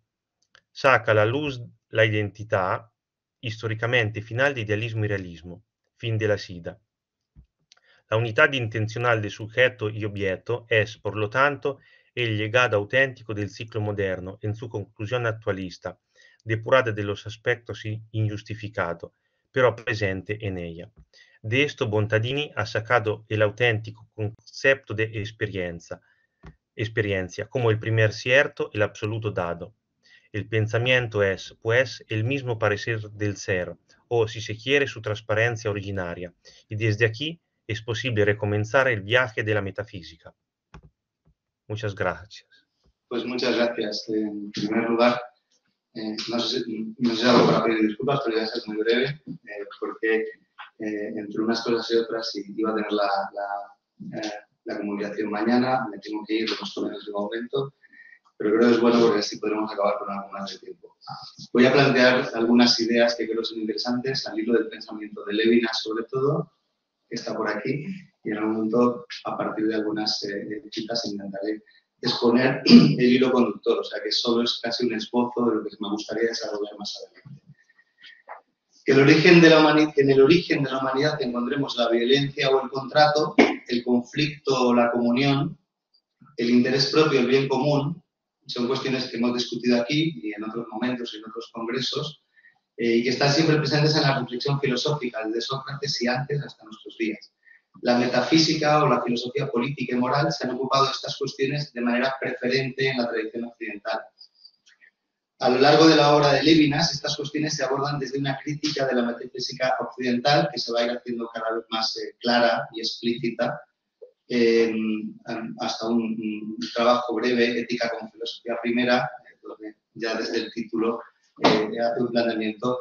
Saca a la luz la identidad históricamente final de idealismo y realismo. Fin de la cita. La unidad intencional de sujeto y objeto es, por lo tanto, el legado auténtico del ciclo moderno en su conclusión actualista, depurada de los aspectos injustificados, pero presente en ella. De esto Bontadini ha sacado el auténtico concepto de experiencia como el primer cierto, el absoluto dado. El pensamiento es, pues, el mismo parecer del ser, o, si se quiere, su transparencia originaria, y desde aquí es posible recomenzar el viaje de la metafísica. Muchas gracias. Pues muchas gracias. En primer lugar, no sé si hago para pedir disculpas, pero ya es muy breve, porque entre unas cosas y otras iba a tener la comunicación mañana, me tengo que ir con en ese momento, pero creo que es bueno porque así podremos acabar con algo más de tiempo. Voy a plantear algunas ideas que creo son interesantes al hilo del pensamiento de Levinas, sobre todo, que está por aquí, y en algún momento, a partir de algunas citas, intentaré exponer el hilo conductor, o sea que solo es casi un esbozo de lo que me gustaría desarrollar más adelante. Que en el origen de la humanidad encontremos la violencia o el contrato, el conflicto o la comunión, el interés propio, el bien común, son cuestiones que hemos discutido aquí y en otros momentos y en otros congresos, y que están siempre presentes en la reflexión filosófica, desde Sócrates y antes hasta nuestros días. La metafísica o la filosofía política y moral se han ocupado de estas cuestiones de manera preferente en la tradición occidental. A lo largo de la obra de Levinas, estas cuestiones se abordan desde una crítica de la metafísica occidental que se va a ir haciendo cada vez más clara y explícita, hasta un trabajo breve, Ética con filosofía primera, donde ya desde el título hace un planteamiento,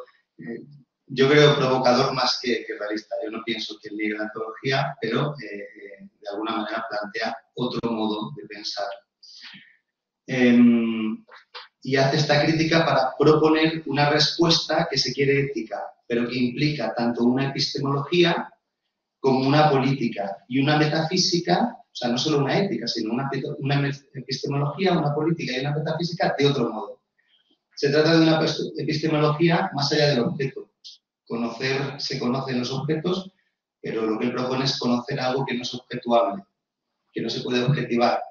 yo creo provocador más que realista. Yo no pienso que niegue la antología, pero de alguna manera plantea otro modo de pensar. Y hace esta crítica para proponer una respuesta que se quiere ética, pero que implica tanto una epistemología como una política y una metafísica, o sea, no solo una ética, sino una epistemología, una política y una metafísica de otro modo. Se trata de una epistemología más allá del objeto. Se conocen los objetos, pero lo que él propone es conocer algo que no es objetuable, que no se puede objetivar.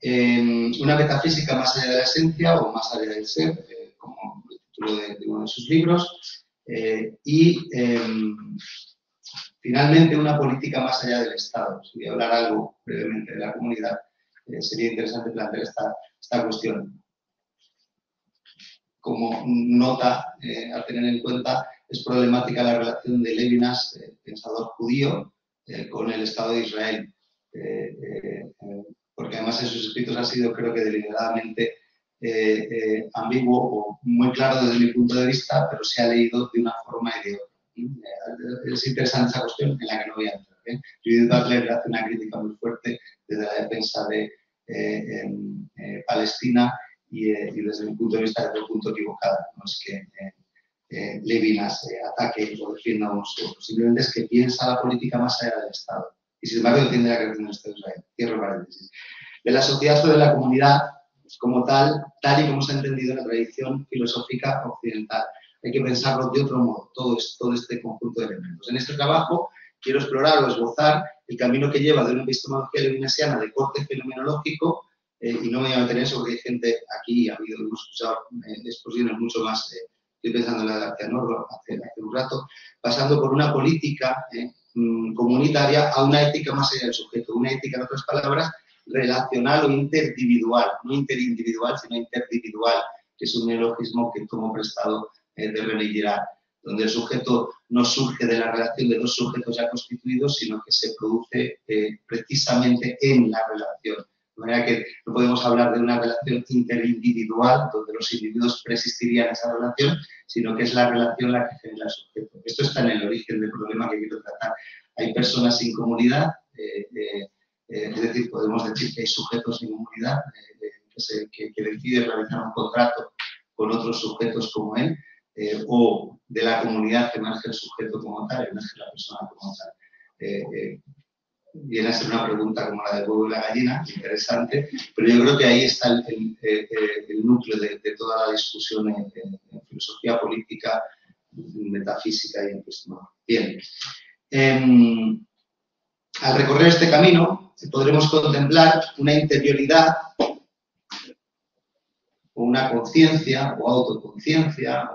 Una metafísica más allá de la esencia o más allá del ser, como el título de uno de sus libros, finalmente una política más allá del Estado. Si voy a hablar algo brevemente de la comunidad, sería interesante plantear esta cuestión. Como nota a tener en cuenta, es problemática la relación de Levinas, pensador judío, con el Estado de Israel, porque además en sus escritos ha sido, creo que deliberadamente, ambiguo o muy claro desde mi punto de vista, pero se ha leído de una forma y de otra. Es interesante esa cuestión en la que no voy a entrar. Judith Butler hace una crítica muy fuerte desde la defensa de Palestina y desde mi punto de vista desde un punto equivocado. No es que Levinas ataque o defienda a unos otros, simplemente es que piensa la política más allá del Estado y sin embargo defiende la creación del Estado de Israel. Cierro paréntesis. De la sociedad o de la comunidad como tal y como se ha entendido en la tradición filosófica occidental. Hay que pensarlo de otro modo, todo este conjunto de elementos. En este trabajo quiero explorar o esbozar el camino que lleva de una epistemología levinasiana de corte fenomenológico, y no me voy a meter en eso porque hay gente aquí, hemos escuchado exposiciones mucho más, estoy pensando en la de García Norro hace un rato, pasando por una política comunitaria a una ética más allá del sujeto, una ética, en otras palabras, relacional o interindividual, no interindividual, sino interindividual, que es un neologismo que tomo prestado de René Girard, donde el sujeto no surge de la relación de dos sujetos ya constituidos, sino que se produce precisamente en la relación. De manera que no podemos hablar de una relación interindividual, donde los individuos preexistirían en esa relación, sino que es la relación la que genera el sujeto. Esto está en el origen del problema que quiero tratar. Hay personas sin comunidad, es decir, podemos decir que hay sujetos sin comunidad que deciden realizar un contrato con otros sujetos como él, o de la comunidad emerge el sujeto como tal, emerge la persona como tal. Viene a ser una pregunta como la del huevo y la gallina, interesante, pero yo creo que ahí está el núcleo de toda la discusión en filosofía política, metafísica y en epistemología. Bien. Al recorrer este camino podremos contemplar una interioridad o una conciencia o autoconciencia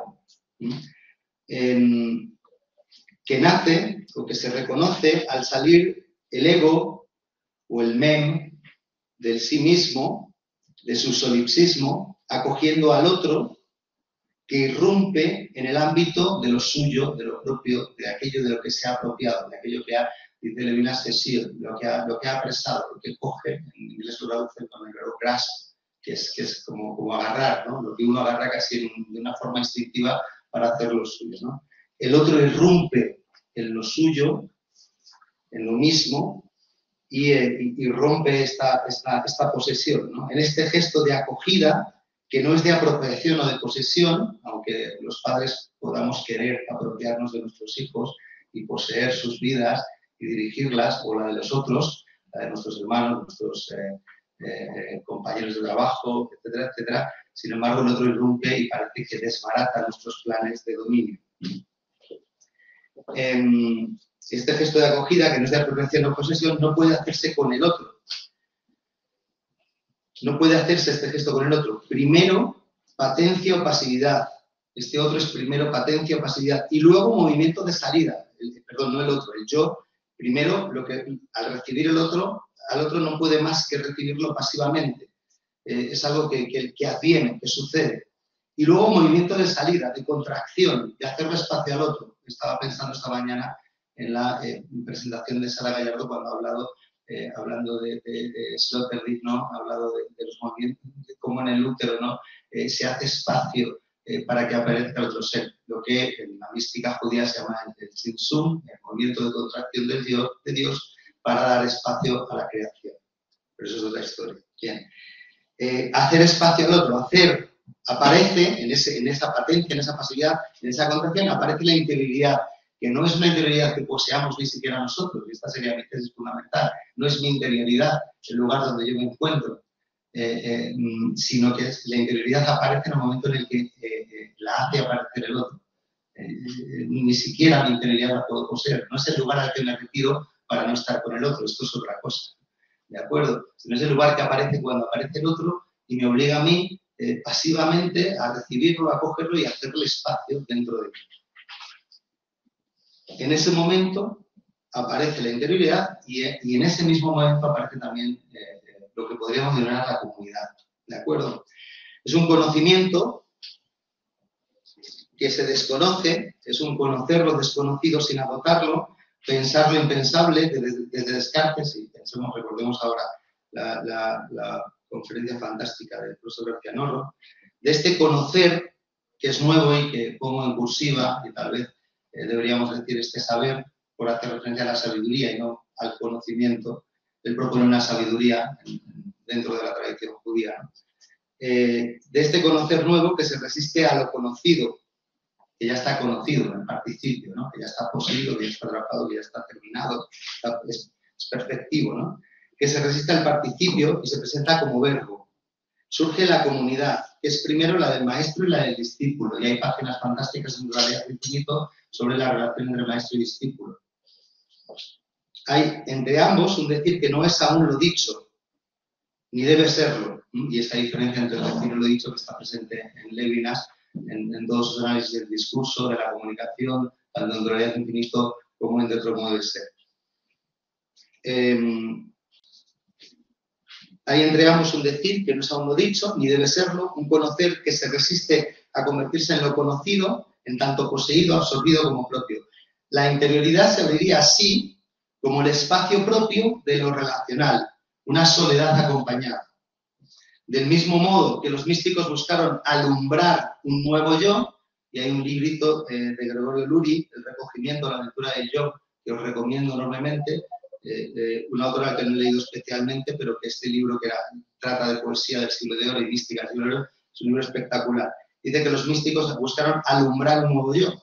que nace o que se reconoce al salir el ego o el mem del sí mismo, de su solipsismo, acogiendo al otro que irrumpe en el ámbito de lo suyo, de lo propio, de aquello de lo que se ha apropiado, de aquello que ha, dice Levinas, lo que ha apresado, lo que coge, en inglés lo traducen con el verbo grasp, que es como agarrar, ¿no? Lo que uno agarra casi de una forma instintiva para hacer lo suyo, ¿no? El otro irrumpe en lo suyo, en lo mismo, y rompe esta posesión, ¿no? En este gesto de acogida, que no es de apropiación o de posesión, aunque los padres podamos querer apropiarnos de nuestros hijos y poseer sus vidas y dirigirlas, o la de los otros, la de nuestros hermanos, nuestros compañeros de trabajo, etcétera, etcétera. Sin embargo, el otro irrumpe y parece que desbarata nuestros planes de dominio. Este gesto de acogida, que no es de apropiación o posesión, no puede hacerse con el otro. No puede hacerse este gesto con el otro. Primero, patencia o pasividad. Este otro es primero patencia o pasividad. Y luego movimiento de salida. Perdón, no el otro, el yo. Primero, al recibir al otro no puede más que recibirlo pasivamente. Es algo que adviene, que sucede. Y luego movimiento de salida, de contracción, de hacerle espacio al otro. Estaba pensando esta mañana en la presentación de Sara Gallardo cuando ha hablando de Sloterdijk, ¿no? Ha hablado de los movimientos, de cómo en el útero, ¿no? Se hace espacio para que aparezca otro ser, lo que en la mística judía se llama el Tzimtzum, el movimiento de contracción de Dios para dar espacio a la creación. Pero eso es otra historia. Bien. Hacer espacio al otro, aparece en esa patencia, en esa pasividad, en esa contracción, aparece la interioridad, que no es una interioridad que poseamos ni siquiera nosotros, y esta sería mi tesis fundamental, no es mi interioridad el lugar donde yo me encuentro, sino que la interioridad aparece en el momento en el que la hace aparecer el otro. Ni siquiera mi interioridad la puedo poseer, no es el lugar al que me retiro para no estar con el otro, esto es otra cosa, ¿de acuerdo? Sino es el lugar que aparece cuando aparece el otro y me obliga a mí pasivamente a recibirlo, a acogerlo y a hacerle espacio dentro de mí. En ese momento aparece la interioridad y en ese mismo momento aparece también lo que podríamos denominar la comunidad, ¿de acuerdo? Es un conocimiento que se desconoce, es un conocer lo desconocido sin agotarlo, pensar lo impensable desde Descartes, y recordemos ahora la conferencia fantástica del profesor García Norro, de este conocer que es nuevo y que pongo en cursiva, y tal vez deberíamos decir este saber, por hacer referencia a la sabiduría y no al conocimiento. Él propone una sabiduría dentro de la tradición judía, ¿no? De este conocer nuevo que se resiste a lo conocido, que ya está conocido en el participio, ¿no? Que ya está poseído, que ya está atrapado, que ya está terminado, es perfectivo, ¿no? Que se resiste al participio y se presenta como verbo. Surge la comunidad, que es primero la del maestro y la del discípulo, y hay páginas fantásticas en Realidad Infinito sobre la relación entre maestro y discípulo. Hay entre ambos un decir que no es aún lo dicho, ni debe serlo, y esta diferencia entre el decir y lo dicho que está presente en Levinas, en todos sus análisis del discurso, de la comunicación, tanto en Realidad Infinito como en De otro modo de ser. Hay entre ambos un decir que no es aún lo dicho, ni debe serlo, un conocer que se resiste a convertirse en lo conocido, en tanto poseído, absorbido como propio. La interioridad se abriría así como el espacio propio de lo relacional, una soledad acompañada. Del mismo modo que los místicos buscaron alumbrar un nuevo yo, y hay un librito de Gregorio Luri, El recogimiento, la lectura del yo, que os recomiendo enormemente, un autor al que no he leído especialmente, pero que este libro que trata de poesía del siglo de oro y mística del siglo de oro, es un libro espectacular. Dice que los místicos buscaron alumbrar un nuevo yo.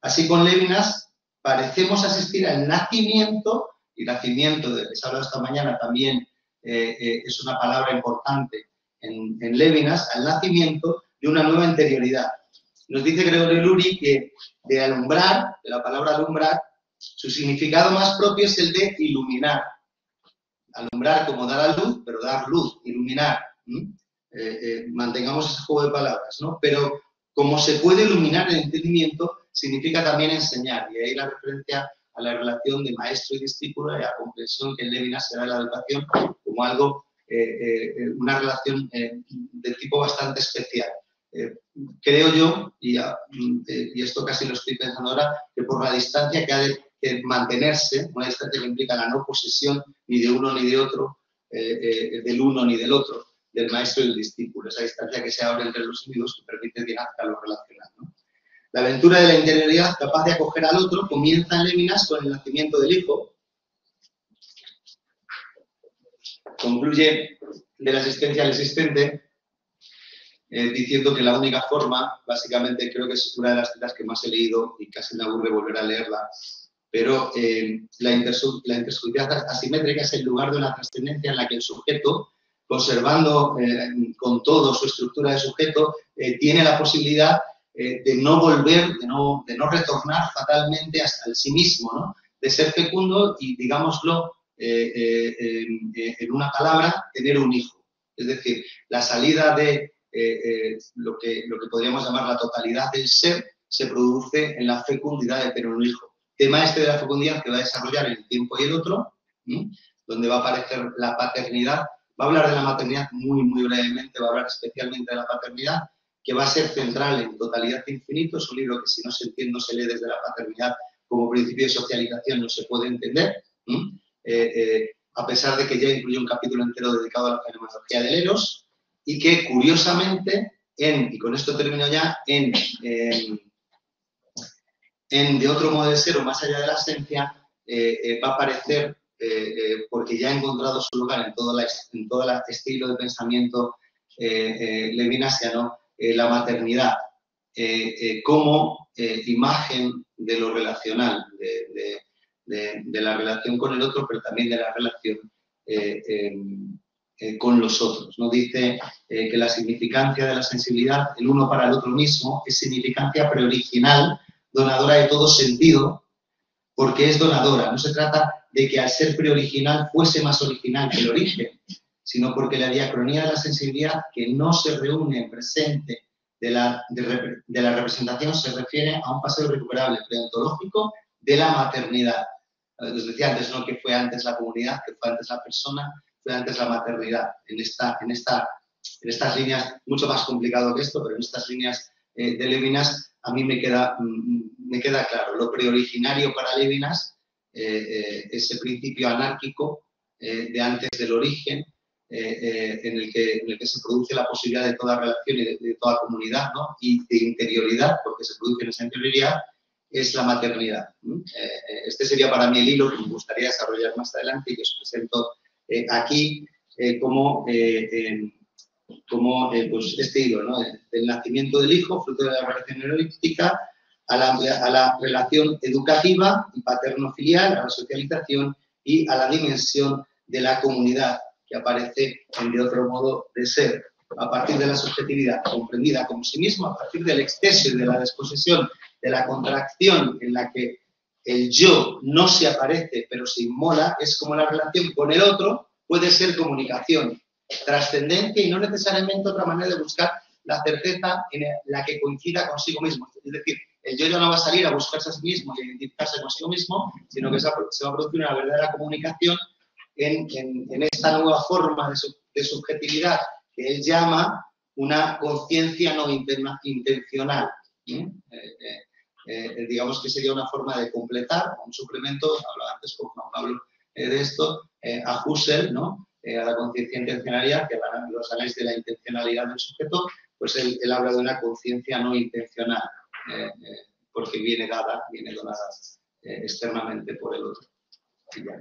Así con Levinas parecemos asistir al nacimiento, y nacimiento del que se ha hablado esta mañana también es una palabra importante en Levinas, al nacimiento de una nueva interioridad. Nos dice Gregorio Luri que de alumbrar, de la palabra alumbrar, su significado más propio es el de iluminar. Alumbrar como dar a luz, pero dar luz, iluminar. Mantengamos ese juego de palabras, ¿no? Pero como se puede iluminar el entendimiento, significa también enseñar. Y ahí la referencia a la relación de maestro y discípulo y a la comprensión que en Levinas se da en la educación como algo, una relación de tipo bastante especial. Creo yo, y esto casi lo estoy pensando ahora, que por la distancia que ha de mantenerse, una distancia que implica la no posesión ni de uno ni de otro, del uno ni del otro, del maestro y del discípulo, esa distancia que se abre entre los individuos que permite que nazca lo relacional, ¿no? La aventura de la interioridad capaz de acoger al otro comienza en Levinas con el nacimiento del hijo. Concluye de la existencia al existente diciendo que la única forma, básicamente creo que es una de las citas que más he leído y casi me aburre volver a leerla, pero la intersubjetividad asimétrica es el lugar de una trascendencia en la que el sujeto, conservando con todo su estructura de sujeto, tiene la posibilidad de no volver, de no retornar fatalmente hasta el sí mismo, ¿no? De ser fecundo y, digámoslo, en una palabra, tener un hijo. Es decir, la salida de lo que podríamos llamar la totalidad del ser se produce en la fecundidad de tener un hijo. Tema este de la fecundidad que va a desarrollar el tiempo y el otro, donde va a aparecer la paternidad. Va a hablar de la maternidad muy, muy brevemente, va a hablar especialmente de la paternidad, que va a ser central en Totalidad e Infinito. Es un libro que si no se entiende, no se lee desde la paternidad como principio de socialización, no se puede entender. A pesar de que ya incluye un capítulo entero dedicado a la fenomenología del Eros, y que curiosamente, y con esto termino ya, en De otro modo de ser o Más allá de la esencia, va a aparecer, porque ya ha encontrado su lugar en todo el estilo de pensamiento levinasiano, la maternidad como imagen de lo relacional, de la relación con el otro, pero también de la relación con los otros, ¿no? Dice que la significancia de la sensibilidad, el uno para el otro mismo, es significancia preoriginal, donadora de todo sentido, porque es donadora. No se trata de que al ser preoriginal fuese más original que el origen, sino porque la diacronía de la sensibilidad, que no se reúne en presente de la representación, se refiere a un paseo irrecuperable preontológico de la maternidad. Les decía antes, no que fue antes la comunidad, que fue antes la persona, fue antes la maternidad. En estas líneas, mucho más complicado que esto, pero en estas líneas de Levinas, a mí me queda claro. Lo preoriginario para Levinas, ese principio anárquico de antes del origen, en el que se produce la posibilidad de toda relación y de toda comunidad, ¿no? Y de interioridad, porque se produce en esa interioridad, es la maternidad. Este sería para mí el hilo que me gustaría desarrollar más adelante y que os presento aquí como pues este hilo, ¿no? Del nacimiento del hijo, fruto de la relación neolítica, a la relación educativa y paterno-filial, a la socialización y a la dimensión de la comunidad, que aparece en de otro modo de ser, a partir de la subjetividad comprendida como sí mismo, a partir del exceso y de la desposesión, de la contracción en la que el yo no se aparece pero se inmola, es como la relación con el otro puede ser comunicación trascendente y no necesariamente otra manera de buscar la certeza en la que coincida consigo mismo. Es decir, el yo ya no va a salir a buscarse a sí mismo y a identificarse consigo mismo, sino que se va a producir una verdadera comunicación en esta nueva forma de subjetividad que él llama una conciencia no intencional. Digamos que sería una forma de completar, un suplemento, hablaba antes con Juan Pablo de esto, a Husserl, ¿no? A la conciencia intencionalidad, que los análisis de la intencionalidad del sujeto, pues él habla de una conciencia no intencional, porque viene donada externamente por el otro. Y ya.